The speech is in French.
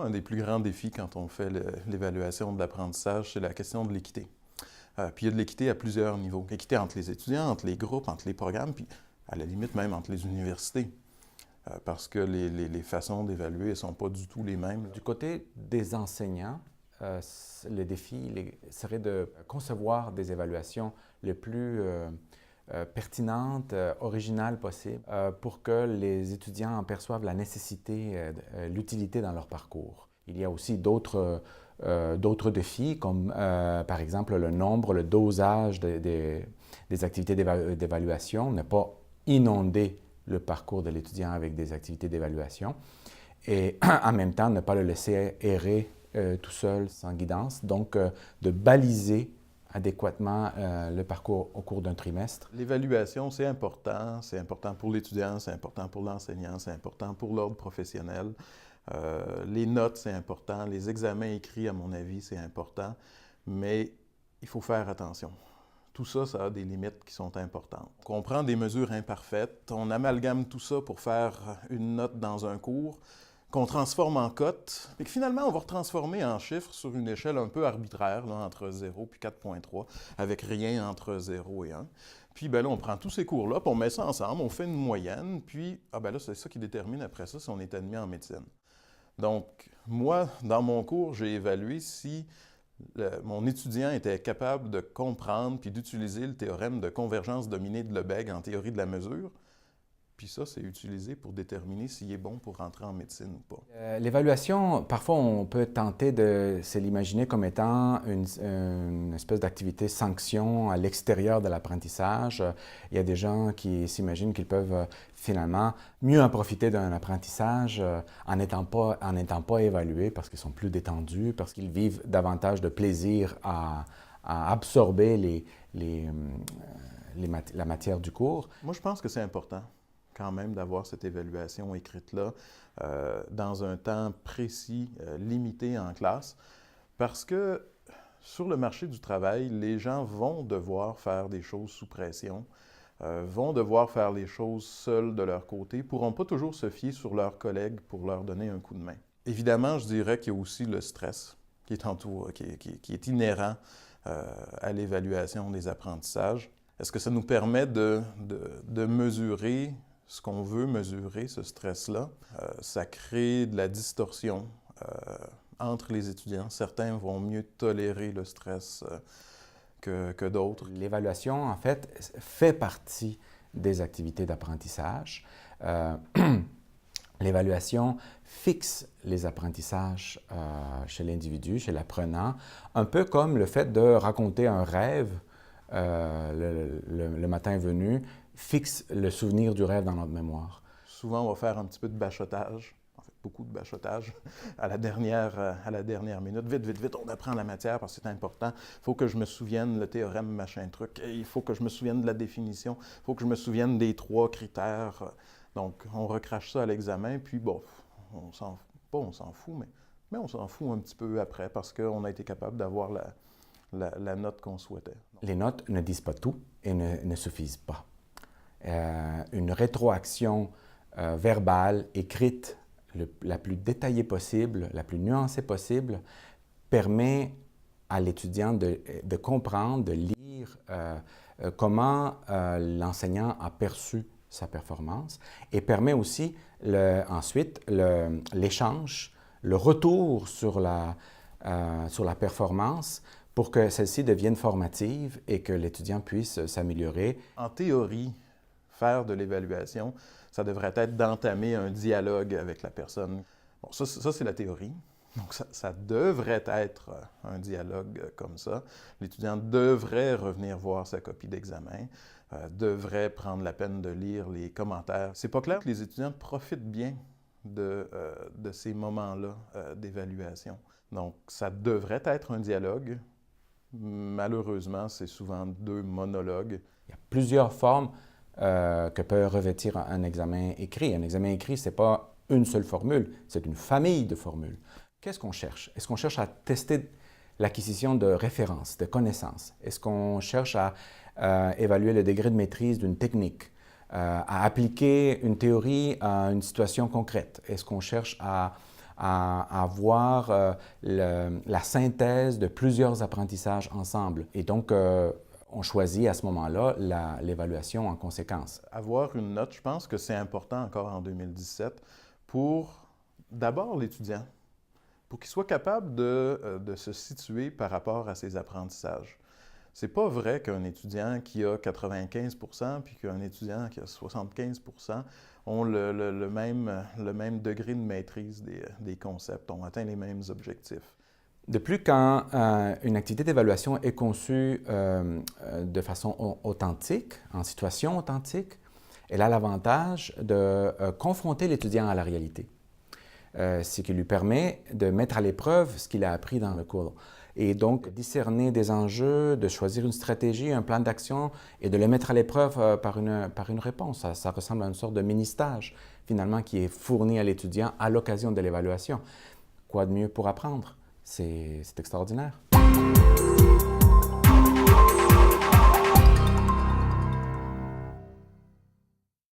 un des plus grands défis quand on fait l'évaluation de l'apprentissage, c'est la question de l'équité. Puis il y a de l'équité à plusieurs niveaux. L'équité entre les étudiants, entre les groupes, entre les programmes, puis à la limite même entre les universités. Parce que les façons d'évaluer ne sont pas du tout les mêmes. Du côté des enseignants, le défi serait de concevoir des évaluations les plus pertinentes, originales possibles, pour que les étudiants en perçoivent la nécessité, l'utilité dans leur parcours. Il y a aussi d'autres défis, comme par exemple le nombre, le dosage des activités d'évaluation, ne pas inonder le parcours de l'étudiant avec des activités d'évaluation et en même temps ne pas le laisser errer tout seul, sans guidance. Donc, de baliser adéquatement le parcours au cours d'un trimestre. L'évaluation, c'est important pour l'étudiant, c'est important pour l'enseignant, c'est important pour l'ordre professionnel. Les notes, c'est important. Les examens écrits, à mon avis, c'est important. Mais il faut faire attention. Tout ça, ça a des limites qui sont importantes. On prend des mesures imparfaites, on amalgame tout ça pour faire une note dans un cours, qu'on transforme en cote, et que finalement, on va retransformer en chiffres sur une échelle un peu arbitraire, là, entre 0 et 4,3, avec rien entre 0 et 1. Puis ben là, on prend tous ces cours-là, puis on met ça ensemble, on fait une moyenne, puis ben là, c'est ça qui détermine après ça si on est admis en médecine. Donc, moi, dans mon cours, j'ai évalué si mon étudiant était capable de comprendre puis d'utiliser le théorème de convergence dominée de Lebesgue en théorie de la mesure. Puis ça, c'est utilisé pour déterminer s'il est bon pour rentrer en médecine ou pas. L'évaluation, parfois, on peut tenter de se l'imaginer comme étant une espèce d'activité sanction à l'extérieur de l'apprentissage. Il y a des gens qui s'imaginent qu'ils peuvent finalement mieux en profiter d'un apprentissage en n'étant pas évalués parce qu'ils sont plus détendus, parce qu'ils vivent davantage de plaisir à absorber la matière du cours. Moi, je pense que c'est important quand même d'avoir cette évaluation écrite-là dans un temps précis, limité en classe, parce que sur le marché du travail, les gens vont devoir faire des choses sous pression, vont devoir faire les choses seuls de leur côté, ne pourront pas toujours se fier sur leurs collègues pour leur donner un coup de main. Évidemment, je dirais qu'il y a aussi le stress qui est inhérent à l'évaluation des apprentissages. Est-ce que ça nous permet de mesurer ce qu'on veut mesurer, ce stress-là? Ça crée de la distorsion entre les étudiants. Certains vont mieux tolérer le stress que d'autres. L'évaluation, en fait partie des activités d'apprentissage. L'évaluation fixe les apprentissages chez l'individu, chez l'apprenant, un peu comme le fait de raconter un rêve le matin venu fixe le souvenir du rêve dans notre mémoire. Souvent, on va faire un petit peu de bachotage, en fait beaucoup de bachotage, à la dernière minute. Vite, on apprend la matière parce que c'est important. Il faut que je me souvienne le théorème, machin truc. Il faut que je me souvienne de la définition. Il faut que je me souvienne des 3 critères. Donc, on recrache ça à l'examen, puis bon, on s'en fout, mais on s'en fout un petit peu après parce qu'on a été capable d'avoir la note qu'on souhaitait. Les notes ne disent pas tout et ne suffisent pas. Une rétroaction verbale, écrite, la plus détaillée possible, la plus nuancée possible, permet à l'étudiant de comprendre, de lire comment l'enseignant a perçu sa performance et permet aussi ensuite l'échange, le retour sur la performance pour que celle-ci devienne formative et que l'étudiant puisse s'améliorer. En théorie, faire de l'évaluation, ça devrait être d'entamer un dialogue avec la personne. Bon, ça c'est la théorie. Donc, ça devrait être un dialogue comme ça. L'étudiant devrait revenir voir sa copie d'examen, devrait prendre la peine de lire les commentaires. C'est pas clair que les étudiants profitent bien de ces moments-là d'évaluation. Donc, ça devrait être un dialogue. Malheureusement, c'est souvent 2 monologues. Il y a plusieurs formes que peut revêtir un examen écrit. Un examen écrit, ce n'est pas une seule formule, c'est une famille de formules. Qu'est-ce qu'on cherche? Est-ce qu'on cherche à tester l'acquisition de références, de connaissances? Est-ce qu'on cherche à évaluer le degré de maîtrise d'une technique, à appliquer une théorie à une situation concrète? Est-ce qu'on cherche à à voir la synthèse de plusieurs apprentissages ensemble. Et donc, on choisit à ce moment-là l'évaluation en conséquence. Avoir une note, je pense que c'est important encore en 2017 pour d'abord l'étudiant, pour qu'il soit capable de se situer par rapport à ses apprentissages. C'est pas vrai qu'un étudiant qui a 95 puis qu'un étudiant qui a 75 ont le même degré de maîtrise des concepts, ont atteint les mêmes objectifs. De plus, quand une activité d'évaluation est conçue de façon authentique, en situation authentique, elle a l'avantage de confronter l'étudiant à la réalité, ce qui lui permet de mettre à l'épreuve ce qu'il a appris dans le cours. Et donc, discerner des enjeux, de choisir une stratégie, un plan d'action et de le mettre à l'épreuve par une réponse. Ça ressemble à une sorte de mini-stage, finalement, qui est fourni à l'étudiant à l'occasion de l'évaluation. Quoi de mieux pour apprendre? C'est extraordinaire.